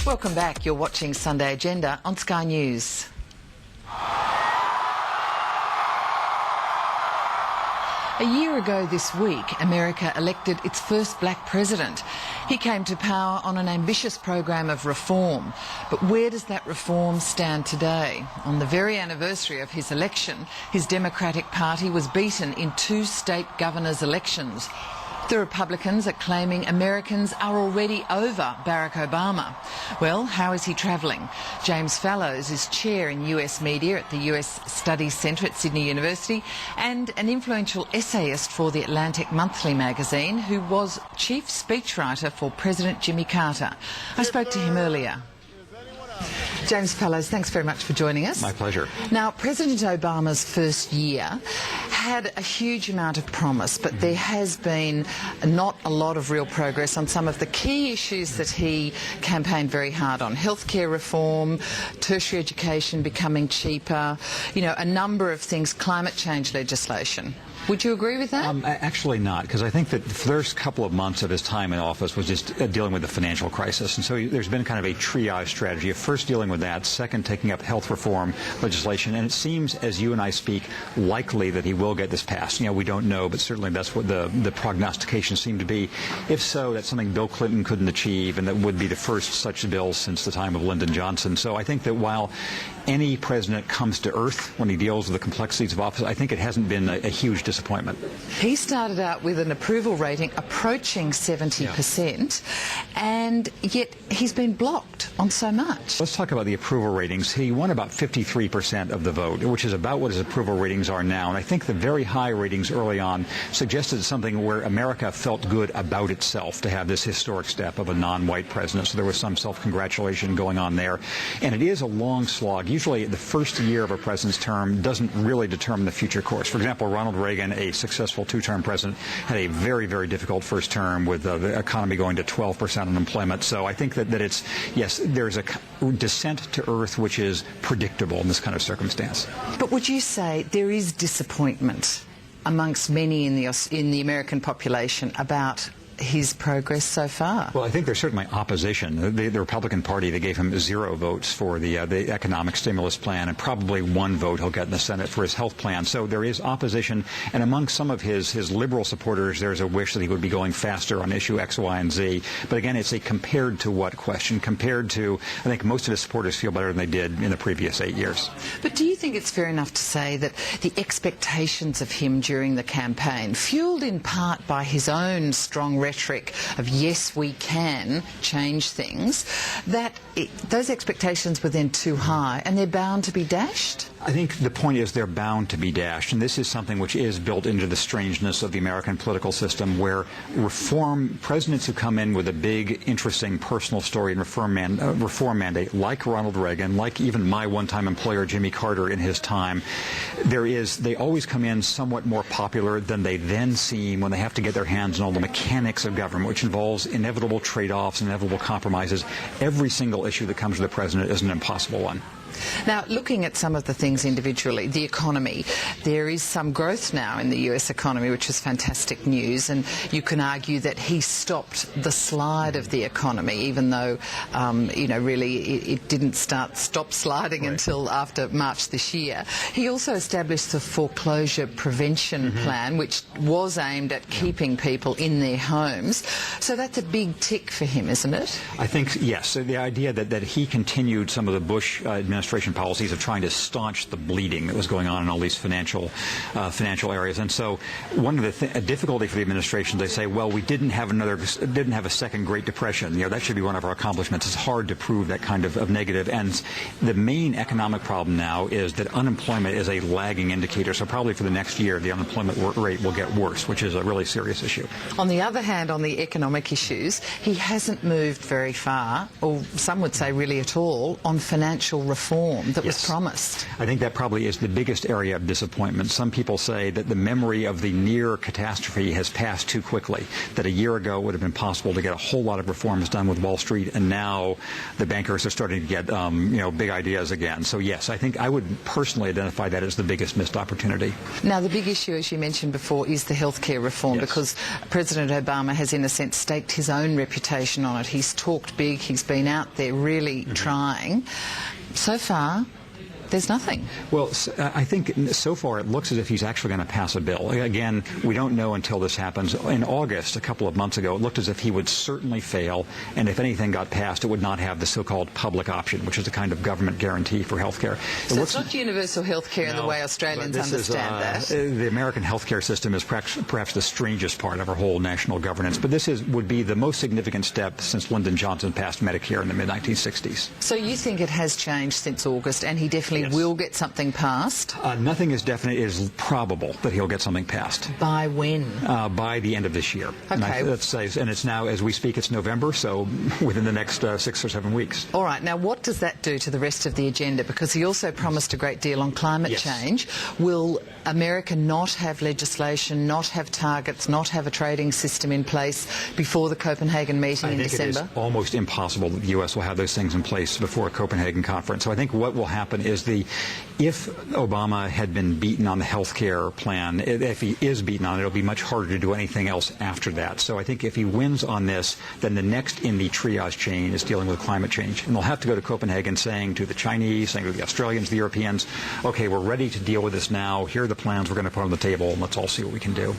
Welcome back. You're watching Sunday Agenda on Sky News. A year ago this week, America elected its first black president. He came to power on an ambitious program of reform. But where does that reform stand today? On the very anniversary of his election, his Democratic Party was beaten in 2 state governors' elections. The Republicans are claiming Americans are already over Barack Obama. Well, how is he travelling? James Fallows is chair in US media at the US Studies Centre at Sydney University and an influential essayist for the Atlantic Monthly magazine who was chief speechwriter for President Jimmy Carter. I spoke to him earlier. James Fallows, thanks very much for joining us. My pleasure. Now, President Obama's first year had a huge amount of promise, but there has been not a lot of real progress on some of the key issues that he campaigned very hard on. Healthcare reform, tertiary education becoming cheaper, you know, a number of things, climate change legislation. Would you agree with that? Actually not, because I think that the first couple of months of his time in office was just dealing with the financial crisis. And so there's been kind of a triage strategy of first dealing with that, second taking up health reform legislation. And it seems, as you and I speak, likely that he will get this passed. You know, we don't know, but certainly that's what the prognostications seem to be. If so, that's something Bill Clinton couldn't achieve, and that would be the first such bill since the time of Lyndon Johnson. So I think that while any president comes to earth when he deals with the complexities of office, I think it hasn't been a huge disappointment. He started out with an approval rating approaching 70%, and yet he's been blocked on so much. Let's talk about the approval ratings. He won about 53% of the vote, which is about what his approval ratings are now. And I think the very high ratings early on suggested something where America felt good about itself to have this historic step of a non-white president. So there was some self-congratulation going on there. And it is a long slog. Usually the first year of a president's term doesn't really determine the future course. For example, Ronald Reagan, a successful 2-term president, had a very, very difficult first term with the economy going to 12% unemployment. So I think that it's, yes, there's a descent to earth which is predictable in this kind of circumstance. But would you say there is disappointment amongst many in the American population about his progress so far? Well, I think there's certainly opposition. The Republican Party, they gave him 0 votes for the economic stimulus plan, and probably 1 vote he'll get in the Senate for his health plan. So there is opposition, and among some of his liberal supporters, there's a wish that he would be going faster on issue X, Y, and Z. But again, it's a compared to what question. Compared to, I think most of his supporters feel better than they did in the previous 8 years. But do you think it's fair enough to say that the expectations of him during the campaign, fueled in part by his own strong rhetoric of yes, we can change things, that those expectations were then too high and they're bound to be dashed? I think the point is they're bound to be dashed, and this is something which is built into the strangeness of the American political system, where presidents who come in with a big, interesting personal story and reform mandate, like Ronald Reagan, like even my one-time employer Jimmy Carter in his time, they always come in somewhat more popular than they then seem when they have to get their hands on all the mechanics of government, which involves inevitable trade-offs, inevitable compromises. Every single issue that comes to the president is an impossible one. Now, looking at some of the things individually, the economy, there is some growth now in the US economy, which is fantastic news, and you can argue that he stopped the slide of the economy, even though, really it didn't stop sliding until after March this year. He also established the foreclosure prevention plan, which was aimed at keeping people in their homes. So that's a big tick for him, isn't it? I think, yes. So the idea that he continued some of the Bush administration policies of trying to staunch the bleeding that was going on in all these financial areas. And so one of the difficulty for the administration, they say, well, we didn't have a second Great Depression. You know, that should be one of our accomplishments. It's hard to prove that kind of negative. And the main economic problem now is that unemployment is a lagging indicator. So probably for the next year, the unemployment rate will get worse, which is a really serious issue. On the other hand, on the economic issues, he hasn't moved very far, or some would say really at all, on financial reform. reform that was promised? I think that probably is the biggest area of disappointment. Some people say that the memory of the near catastrophe has passed too quickly, that a year ago it would have been possible to get a whole lot of reforms done with Wall Street, and now the bankers are starting to get big ideas again. So yes, I think I would personally identify that as the biggest missed opportunity. Now, the big issue, as you mentioned before, is the healthcare reform, because President Obama has, in a sense, staked his own reputation on it. He's talked big, he's been out there really trying. So far, there's nothing. Well, I think so far it looks as if he's actually going to pass a bill. Again, we don't know until this happens. In August, a couple of months ago, it looked as if he would certainly fail, and if anything got passed, it would not have the so-called public option, which is a kind of government guarantee for health care. So it's not universal health care in the way Australians understand that. The American health care system is perhaps the strangest part of our whole national governance, but this would be the most significant step since Lyndon Johnson passed Medicare in the mid-1960s. So you think it has changed since August, and he definitely will get something passed? Nothing is definite. It is probable that he'll get something passed. By when? By the end of this year. Okay. And it's now, as we speak, it's November, so within the next 6 or 7 weeks. All right. Now, what does that do to the rest of the agenda? Because he also promised a great deal on climate change. Will America not have legislation, not have targets, not have a trading system in place before the Copenhagen meeting in December? It is almost impossible that the U.S. will have those things in place before a Copenhagen conference. So I think what will happen is if Obama had been beaten on the health care plan, if he is beaten on it, it'll be much harder to do anything else after that. So I think if he wins on this, then the next in the triage chain is dealing with climate change. And they'll have to go to Copenhagen saying to the Chinese, saying to the Australians, the Europeans, okay, we're ready to deal with this now. Here are the plans we're going to put on the table, and let's all see what we can do.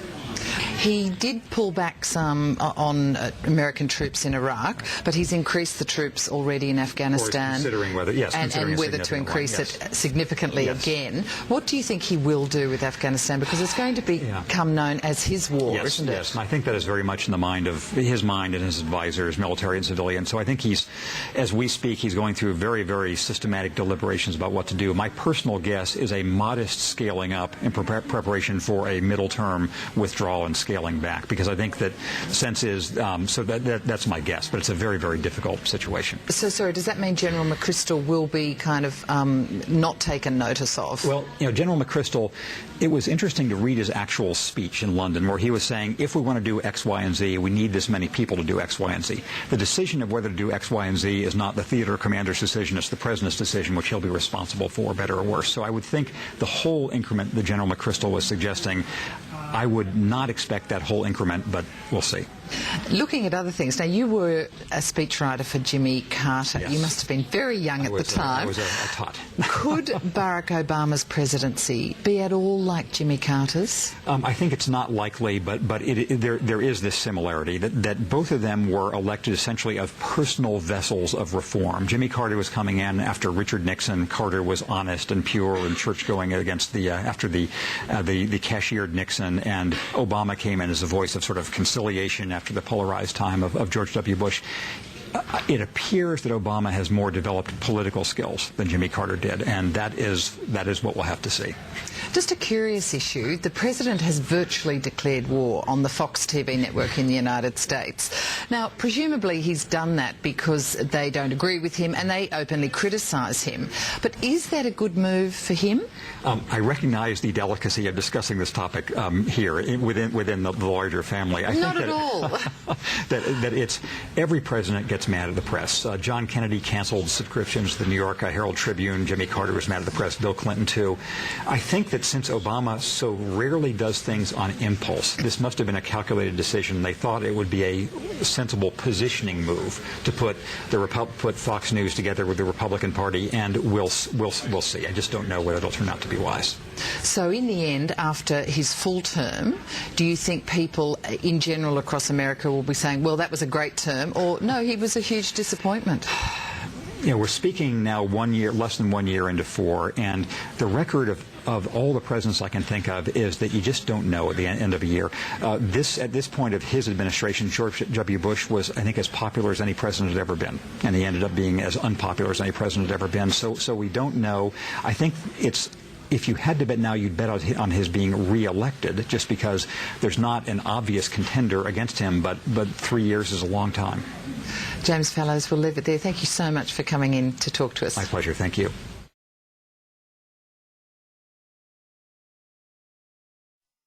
He did pull back some on American troops in Iraq, but he's increased the troops already in Afghanistan. Or considering whether, and whether to increase it significantly again. What do you think he will do with Afghanistan? Because it's going to become known as his war, isn't it? Yes, and I think that is very much in the mind of his mind and his advisors, military and civilian. So I think as we speak, he's going through very, very systematic deliberations about what to do. My personal guess is a modest scaling up in preparation for a middle-term withdrawal and scaling back, because I think that sense is, that's my guess, but it's a very, very difficult situation. So, sorry, does that mean General McChrystal will be kind of not taken notice of? Well, General McChrystal, it was interesting to read his actual speech in London, where he was saying, if we want to do X, Y, and Z, we need this many people to do X, Y, and Z. The decision of whether to do X, Y, and Z is not the theater commander's decision, it's the president's decision, which he'll be responsible for, better or worse. So I would think the whole increment that General McChrystal was suggesting, I would not expect that whole increment, but we'll see. Looking at other things, now you were a speechwriter for Jimmy Carter. Yes. You must have been very young at the time. I was a tot. Could Barack Obama's presidency be at all like Jimmy Carter's? I think it's not likely, but there is this similarity that both of them were elected essentially as personal vessels of reform. Jimmy Carter was coming in after Richard Nixon. Carter was honest and pure and church-going against after the cashiered Nixon, and Obama came in as a voice of sort of conciliation after the polarized time of George W. Bush. It appears that Obama has more developed political skills than Jimmy Carter did, and that is what we'll have to see. Just a curious issue. The president has virtually declared war on the Fox TV network in the United States. Now, presumably he's done that because they don't agree with him and they openly criticise him. But is that a good move for him? I recognize the delicacy of discussing this topic here within the larger family. Not at all. that it's every president gets mad at the press. John Kennedy canceled subscriptions to the New York Herald Tribune. Jimmy Carter was mad at the press. Bill Clinton too. I think that since Obama so rarely does things on impulse, this must have been a calculated decision. They thought it would be a sensible positioning move to put Fox News together with the Republican Party, and we'll see. I just don't know whether it'll turn out to be wise. So in the end, after his full term, do you think people in general across America will be saying, well, that was a great term, or no, he was a huge disappointment? We're speaking now less than 1 year into 4, and the record of all the presidents I can think of is that you just don't know at the end of a year. At this point of his administration, George W. Bush was, I think, as popular as any president had ever been, and he ended up being as unpopular as any president had ever been. So we don't know. I think if you had to bet now, you'd bet on his being re-elected, just because there's not an obvious contender against him, but 3 years is a long time. James Fallows, we'll leave it there. Thank you so much for coming in to talk to us. My pleasure. Thank you.